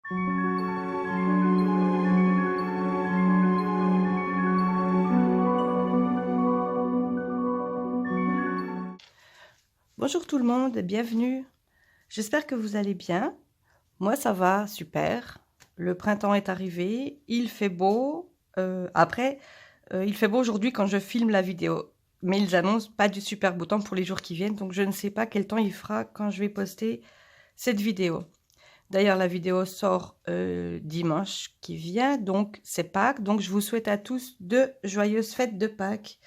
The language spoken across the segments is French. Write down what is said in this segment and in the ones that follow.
Bonjour tout le monde, bienvenue. J'espère que vous allez bien. Moi ça va, super. Le printemps est arrivé, il fait beau. Il fait beau aujourd'hui quand je filme la vidéo. Mais ils annoncent pas du super beau temps pour les jours qui viennent, donc je ne sais pas quel temps il fera quand je vais poster cette vidéo. D'ailleurs, la vidéo sort dimanche qui vient, donc c'est Pâques. Donc je vous souhaite à tous de joyeuses fêtes de Pâques.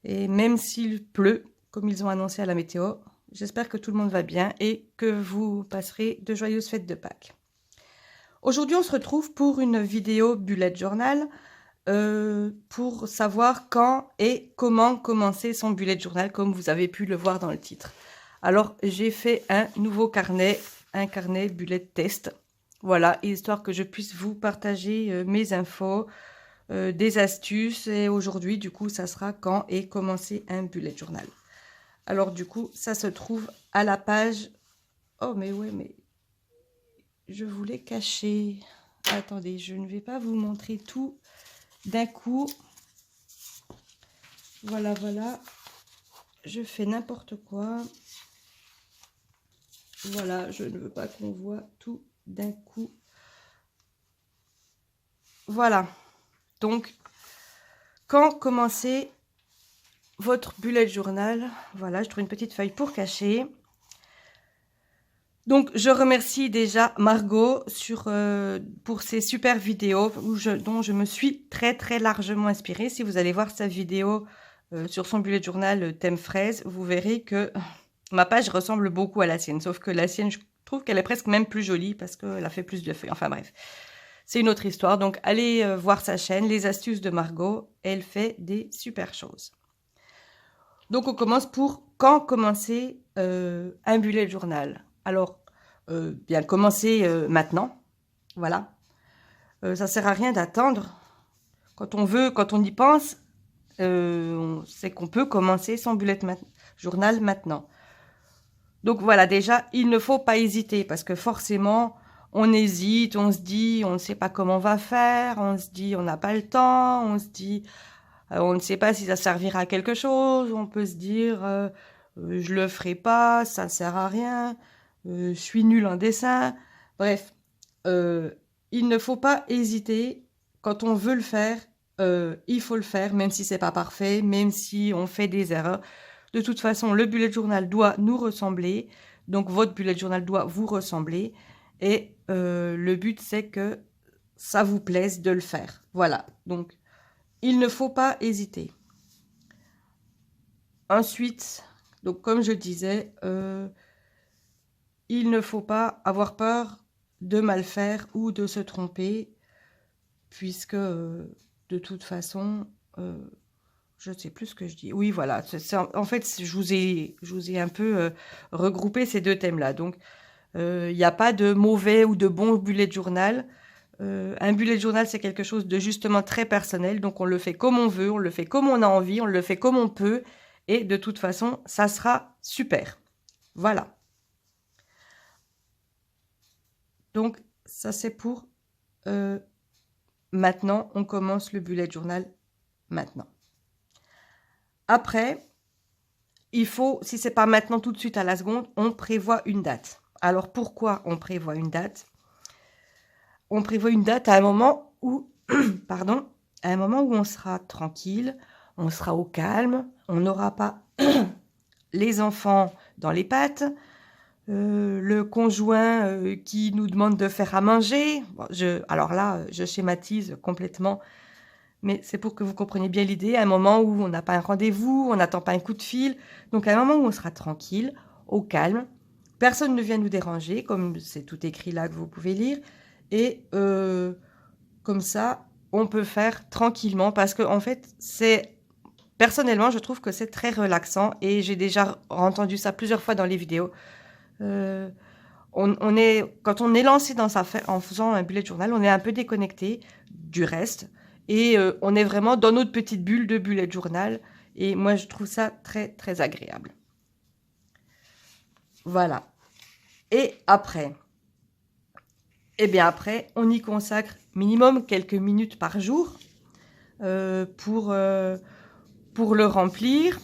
Et même s'il pleut, comme ils ont annoncé à la météo, j'espère que tout le monde va bien et que vous passerez de joyeuses fêtes de Pâques. Aujourd'hui, on se retrouve pour une vidéo bullet journal pour savoir quand et comment commencer son bullet journal, comme vous avez pu le voir dans le titre. Alors, j'ai fait un nouveau carnet, un carnet bullet test. Voilà, histoire que je puisse vous partager mes infos, des astuces. Et aujourd'hui, du coup, ça sera quand et commencer un bullet journal. Alors, du coup, ça se trouve à la page... Oh, mais ouais, mais... Je voulais cacher... Attendez, je ne vais pas vous montrer tout d'un coup. Voilà, voilà. Je fais n'importe quoi. Voilà, je ne veux pas qu'on voit tout d'un coup. Voilà. Donc, quand commencer votre bullet journal? Voilà, je trouve une petite feuille pour cacher. Donc, je remercie déjà Margot pour ses super vidéos dont je me suis très largement inspirée. Si vous allez voir sa vidéo sur son bullet journal thème fraise, vous verrez que ma page ressemble beaucoup à la sienne. Sauf que la sienne, je trouve qu'elle est presque même plus jolie parce qu'elle a fait plus de feuilles. Enfin bref, c'est une autre histoire. Donc, allez voir sa chaîne, Les Astuces de Margot. Elle fait des super choses. Donc, on commence pour quand commencer un bullet journal. Alors, bien commencer maintenant, voilà. Ça sert à rien d'attendre. Quand on veut, quand on y pense, c'est qu'on peut commencer son bullet journal maintenant. Donc voilà, déjà, il ne faut pas hésiter parce que forcément, on hésite, on se dit, on ne sait pas comment on va faire, on se dit, on n'a pas le temps, on se dit, on ne sait pas si ça servira à quelque chose, on peut se dire, je le ferai pas, ça ne sert à rien, je suis nul en dessin. Bref, il ne faut pas hésiter. Quand on veut le faire, il faut le faire, même si c'est pas parfait, même si on fait des erreurs. De toute façon, le bullet journal doit nous ressembler. Donc, votre bullet journal doit vous ressembler. Et le but, c'est que ça vous plaise de le faire. Voilà. Donc, il ne faut pas hésiter. Ensuite, donc comme je disais, il ne faut pas avoir peur de mal faire ou de se tromper, puisque de toute façon, je ne sais plus ce que je dis. Oui, voilà. En fait, je vous ai un peu regroupé ces deux thèmes-là. Donc, il n'y a pas de mauvais ou de bon bullet journal. Un bullet journal, c'est quelque chose de justement très personnel. Donc, on le fait comme on veut, on le fait comme on a envie, on le fait comme on peut. Et de toute façon, ça sera super. Voilà. Donc, ça c'est pour maintenant. On commence le bullet journal maintenant. Après, il faut, si c'est pas maintenant tout de suite à la seconde, on prévoit une date. Alors, pourquoi on prévoit une date? On prévoit une date à un moment où, pardon, à un moment où on sera tranquille, on sera au calme, on n'aura pas les enfants dans les pattes, le conjoint qui nous demande de faire à manger. Bon, alors là, je schématise complètement, mais c'est pour que vous compreniez bien l'idée. À un moment où on n'a pas un rendez-vous, on n'attend pas un coup de fil. Donc, à un moment où on sera tranquille, au calme, personne ne vient nous déranger, comme c'est tout écrit là que vous pouvez lire. Et comme ça, on peut faire tranquillement parce que, en fait, personnellement, je trouve que c'est très relaxant et j'ai déjà entendu ça plusieurs fois dans les vidéos. Quand on est lancé en faisant un bullet journal, on est un peu déconnecté du reste et on est vraiment dans notre petite bulle de bullet journal. Et moi, je trouve ça très agréable. Voilà. Et après, Et bien après, on y consacre minimum quelques minutes par jour pour le remplir,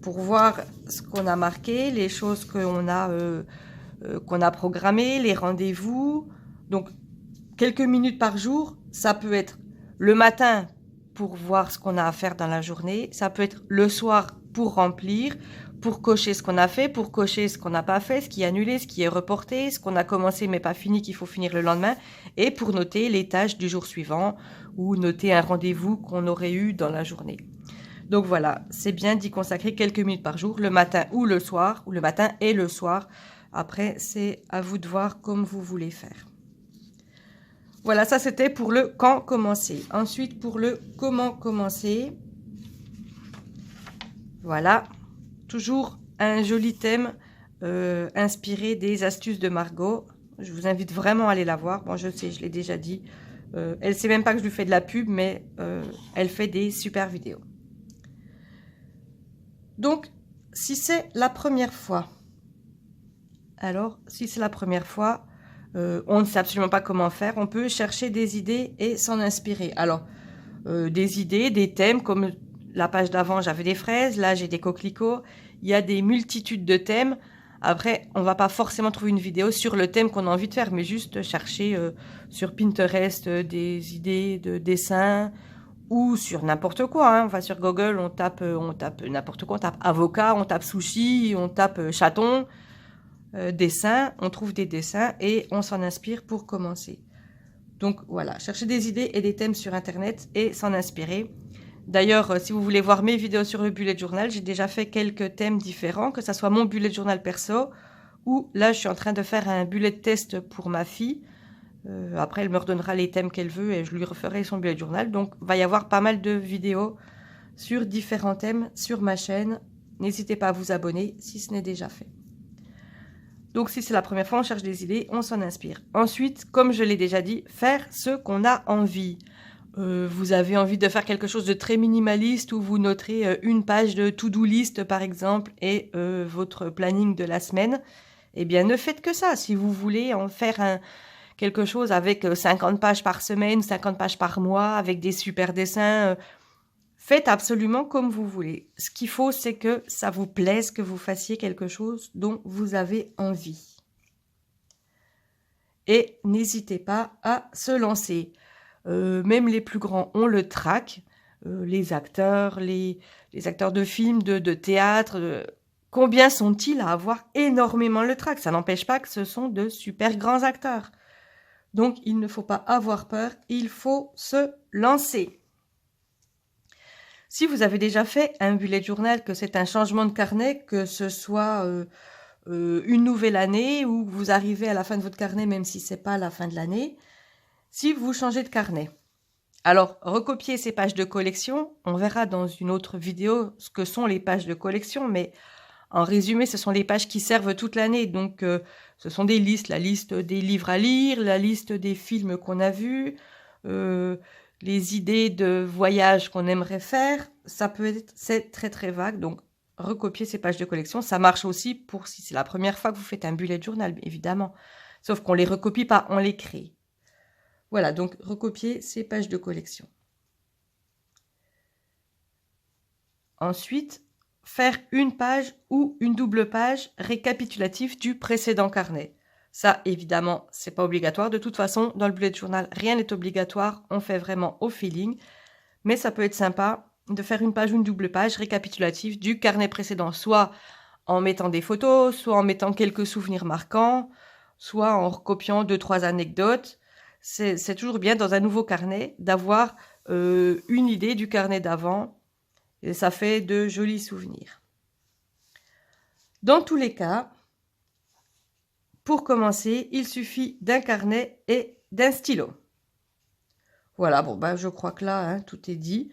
pour voir ce qu'on a marqué, les choses qu'on a programmées, les rendez-vous. Donc, quelques minutes par jour, ça peut être le matin pour voir ce qu'on a à faire dans la journée, ça peut être le soir pour remplir, pour cocher ce qu'on a fait, pour cocher ce qu'on n'a pas fait, ce qui est annulé, ce qui est reporté, ce qu'on a commencé mais pas fini, qu'il faut finir le lendemain, et pour noter les tâches du jour suivant ou noter un rendez-vous qu'on aurait eu dans la journée. Donc voilà, c'est bien d'y consacrer quelques minutes par jour, le matin ou le soir, ou le matin et le soir. Après, c'est à vous de voir comme vous voulez faire. Voilà, ça c'était pour le quand commencer. Ensuite, pour le comment commencer. Voilà, toujours un joli thème inspiré des astuces de Margot. Je vous invite vraiment à aller la voir. Bon, je sais, je l'ai déjà dit. Elle ne sait même pas que je lui fais de la pub, mais elle fait des super vidéos. Donc, si c'est la première fois, on ne sait absolument pas comment faire, on peut chercher des idées et s'en inspirer. Alors, des idées, des thèmes, comme la page d'avant, j'avais des fraises, là j'ai des coquelicots. Il y a des multitudes de thèmes. Après, on ne va pas forcément trouver une vidéo sur le thème qu'on a envie de faire, mais juste chercher sur Pinterest des idées de dessins, ou sur n'importe quoi, hein. On va sur Google, on tape n'importe quoi, on tape avocat, on tape sushi, on tape chaton, dessin, on trouve des dessins et on s'en inspire pour commencer. Donc voilà, chercher des idées et des thèmes sur internet et s'en inspirer. D'ailleurs, si vous voulez voir mes vidéos sur le bullet journal, j'ai déjà fait quelques thèmes différents, que ce soit mon bullet journal perso, ou là je suis en train de faire un bullet test pour ma fille. Après, elle me redonnera les thèmes qu'elle veut et je lui referai son bullet journal. Donc, il va y avoir pas mal de vidéos sur différents thèmes sur ma chaîne. N'hésitez pas à vous abonner si ce n'est déjà fait. Donc, si c'est la première fois, on cherche des idées, on s'en inspire. Ensuite, comme je l'ai déjà dit, faire ce qu'on a envie. Vous avez envie de faire quelque chose de très minimaliste où vous noterez une page de to-do list, par exemple, et votre planning de la semaine. Eh bien, ne faites que ça. Si vous voulez en faire quelque chose avec 50 pages par semaine, 50 pages par mois, avec des super dessins. Faites absolument comme vous voulez. Ce qu'il faut, c'est que ça vous plaise, que vous fassiez quelque chose dont vous avez envie. Et n'hésitez pas à se lancer. Même les plus grands ont le trac. Les acteurs, les acteurs de films, de théâtre, combien sont-ils à avoir énormément le trac? Ça n'empêche pas que ce sont de super grands acteurs. Donc, il ne faut pas avoir peur, il faut se lancer. Si vous avez déjà fait un bullet journal, que c'est un changement de carnet, que ce soit une nouvelle année ou que vous arrivez à la fin de votre carnet, même si ce n'est pas la fin de l'année, si vous changez de carnet. Alors, recopiez ces pages de collection. On verra dans une autre vidéo ce que sont les pages de collection, mais en résumé, ce sont les pages qui servent toute l'année. Donc, ce sont des listes, la liste des livres à lire, la liste des films qu'on a vus, les idées de voyages qu'on aimerait faire. Ça peut être, c'est très très vague. Donc, recopier ces pages de collection, ça marche aussi pour si c'est la première fois que vous faites un bullet journal, évidemment. Sauf qu'on ne les recopie pas, on les crée. Voilà, donc recopier ces pages de collection. Ensuite, faire une page ou une double page récapitulative du précédent carnet. Ça, évidemment, c'est pas obligatoire. De toute façon, dans le bullet journal, rien n'est obligatoire. On fait vraiment au feeling. Mais ça peut être sympa de faire une page ou une double page récapitulative du carnet précédent, soit en mettant des photos, soit en mettant quelques souvenirs marquants, soit en recopiant 2-3 anecdotes. C'est toujours bien dans un nouveau carnet d'avoir une idée du carnet d'avant. Et ça fait de jolis souvenirs. Dans tous les cas, pour commencer, il suffit d'un carnet et d'un stylo. Voilà, bon, ben, je crois que là, hein, tout est dit.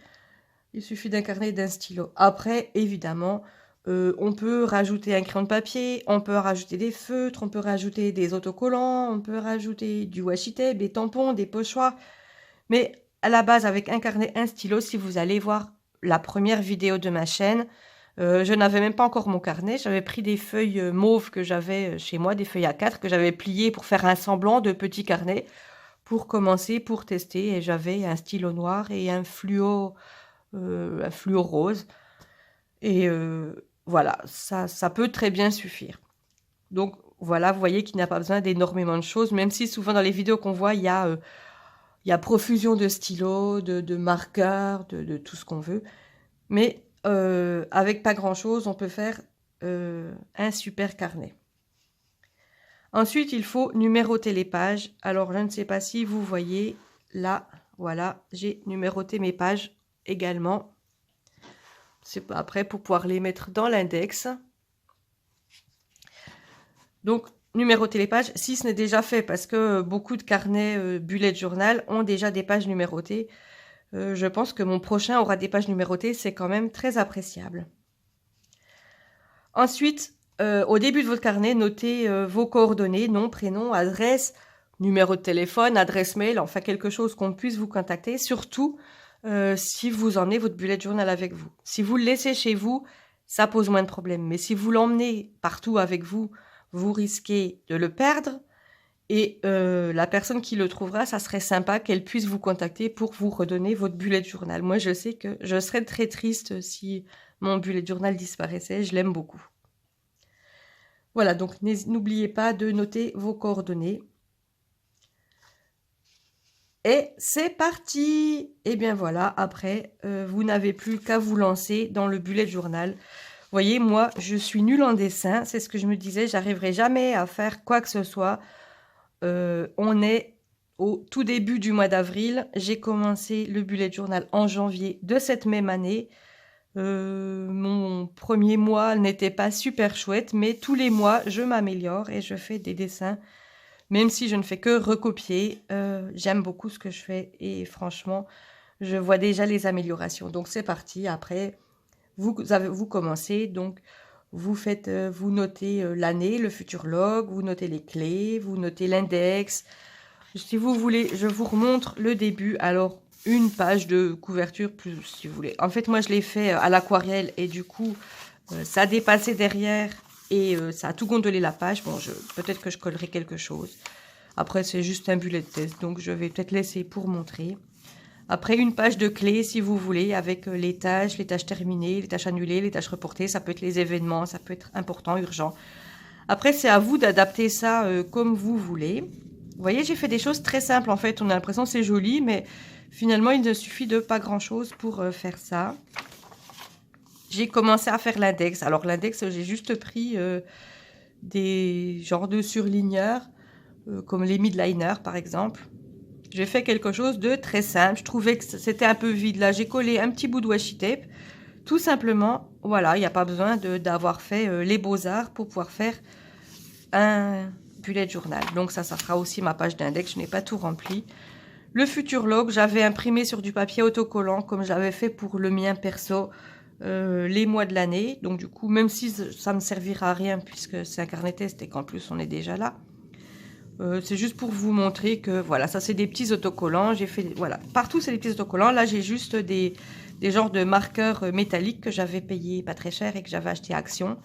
Il suffit d'un carnet et d'un stylo. Après, évidemment, on peut rajouter un crayon de papier, on peut rajouter des feutres, on peut rajouter des autocollants, on peut rajouter du washi tape, des tampons, des pochoirs. Mais à la base, avec un carnet et un stylo, si vous allez voir la première vidéo de ma chaîne, Je n'avais même pas encore mon carnet, j'avais pris des feuilles mauves que j'avais chez moi, des feuilles A4 que j'avais pliées pour faire un semblant de petit carnet pour commencer, pour tester. Et j'avais un stylo noir et un fluo rose. Et voilà, ça peut très bien suffire. Donc voilà, vous voyez qu'il n'y a pas besoin d'énormément de choses, même si souvent dans les vidéos qu'on voit, il y a profusion de stylos, de marqueurs, de tout ce qu'on veut. Mais avec pas grand-chose, on peut faire un super carnet. Ensuite, il faut numéroter les pages. Alors, je ne sais pas si vous voyez, là, voilà, j'ai numéroté mes pages également. C'est après pour pouvoir les mettre dans l'index. Donc, numéroter les pages, si ce n'est déjà fait, parce que beaucoup de carnets bullet journal ont déjà des pages numérotées. Je pense que mon prochain aura des pages numérotées, c'est quand même très appréciable. Ensuite, au début de votre carnet, notez vos coordonnées, nom, prénom, adresse, numéro de téléphone, adresse mail, enfin quelque chose qu'on puisse vous contacter, surtout si vous emmenez votre bullet journal avec vous. Si vous le laissez chez vous, ça pose moins de problèmes. Mais si vous l'emmenez partout avec vous, vous risquez de le perdre. Et la personne qui le trouvera, ça serait sympa qu'elle puisse vous contacter pour vous redonner votre bullet journal. Moi, je sais que je serais très triste si mon bullet journal disparaissait. Je l'aime beaucoup. Voilà, donc n'oubliez pas de noter vos coordonnées. Et c'est parti! Et bien voilà, après, vous n'avez plus qu'à vous lancer dans le bullet journal. Vous voyez, moi, je suis nulle en dessin. C'est ce que je me disais, j'arriverai jamais à faire quoi que ce soit. On est au tout début du mois d'avril. J'ai commencé le bullet journal en janvier de cette même année. Mon premier mois n'était pas super chouette, mais tous les mois, je m'améliore et je fais des dessins. Même si je ne fais que recopier, j'aime beaucoup ce que je fais et franchement, je vois déjà les améliorations. Donc c'est parti. Après, vous commencez, donc vous notez l'année, le futurlog, vous notez les clés, vous notez l'index. Si vous voulez, je vous remontre le début. Alors, une page de couverture, plus si vous voulez. En fait, moi, je l'ai fait à l'aquarelle et du coup, ça a dépassé derrière et ça a tout gondolé la page. Bon, peut-être que je collerai quelque chose. Après, c'est juste un bullet test, donc je vais peut-être laisser pour montrer. Après, une page de clés, si vous voulez, avec les tâches terminées, les tâches annulées, les tâches reportées. Ça peut être les événements, ça peut être important, urgent. Après, c'est à vous d'adapter ça comme vous voulez. Vous voyez, j'ai fait des choses très simples. En fait, on a l'impression que c'est joli, mais finalement, il ne suffit de pas grand-chose pour faire ça. J'ai commencé à faire l'index. Alors, l'index, j'ai juste pris des genres de surligneurs, comme les midliners, par exemple. J'ai fait quelque chose de très simple. Je trouvais que c'était un peu vide. Là, j'ai collé un petit bout de washi tape. Tout simplement, voilà, il n'y a pas besoin d'avoir fait les beaux-arts pour pouvoir faire un bullet journal. Donc ça fera aussi ma page d'index. Je n'ai pas tout rempli. Le futurlog, j'avais imprimé sur du papier autocollant comme j'avais fait pour le mien perso les mois de l'année. Donc du coup, même si ça ne me servira à rien puisque c'est un carnet test et qu'en plus on est déjà là. C'est juste pour vous montrer que voilà, ça c'est des petits autocollants. J'ai fait, voilà, partout c'est des petits autocollants. Là j'ai juste des genres de marqueurs métalliques que j'avais payé pas très cher et que j'avais acheté à Action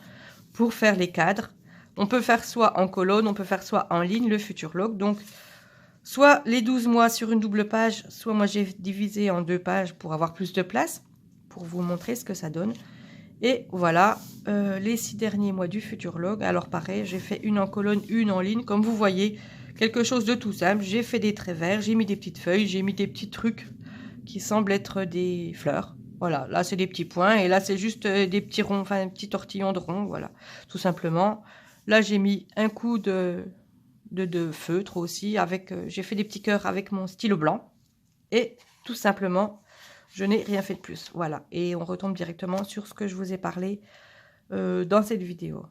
pour faire les cadres. On peut faire soit en colonne, on peut faire soit en ligne, le futurlog. Donc soit les 12 mois sur une double page, soit moi j'ai divisé en 2 pages pour avoir plus de place, pour vous montrer ce que ça donne. Et voilà, les 6 derniers mois du futurlog. Alors pareil, j'ai fait une en colonne, une en ligne. Comme vous voyez, quelque chose de tout simple. J'ai fait des traits verts, j'ai mis des petites feuilles, j'ai mis des petits trucs qui semblent être des fleurs. Voilà, là c'est des petits points et là c'est juste des petits ronds, enfin un petit tortillon de rond, voilà, tout simplement. Là j'ai mis un coup de feutre aussi, avec j'ai fait des petits cœurs avec mon stylo blanc et tout simplement... je n'ai rien fait de plus, voilà. Et on retombe directement sur ce que je vous ai parlé dans cette vidéo.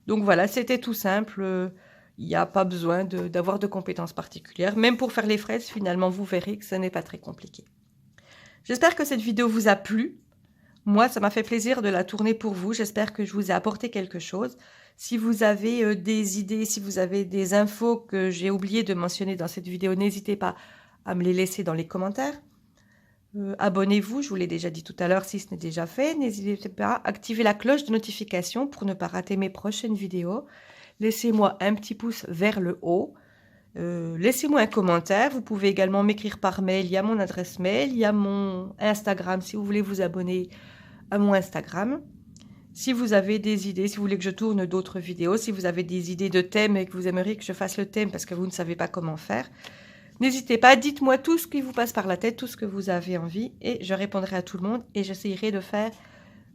Donc voilà, c'était tout simple. Il n'y a pas besoin d'avoir de compétences particulières. Même pour faire les fraises, finalement, vous verrez que ce n'est pas très compliqué. J'espère que cette vidéo vous a plu. Moi, ça m'a fait plaisir de la tourner pour vous. J'espère que je vous ai apporté quelque chose. Si vous avez des idées, si vous avez des infos que j'ai oublié de mentionner dans cette vidéo, n'hésitez pas à me les laisser dans les commentaires. Abonnez-vous, je vous l'ai déjà dit tout à l'heure si ce n'est déjà fait. N'hésitez pas à activer la cloche de notification pour ne pas rater mes prochaines vidéos. Laissez-moi un petit pouce vers le haut. Laissez-moi un commentaire. Vous pouvez également m'écrire par mail. Il y a mon adresse mail, il y a mon Instagram si vous voulez vous abonner à mon Instagram. Si vous avez des idées, si vous voulez que je tourne d'autres vidéos, si vous avez des idées de thèmes et que vous aimeriez que je fasse le thème parce que vous ne savez pas comment faire, n'hésitez pas, dites-moi tout ce qui vous passe par la tête, tout ce que vous avez envie et je répondrai à tout le monde et j'essayerai de faire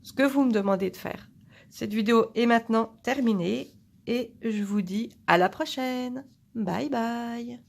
ce que vous me demandez de faire. Cette vidéo est maintenant terminée et je vous dis à la prochaine. Bye bye.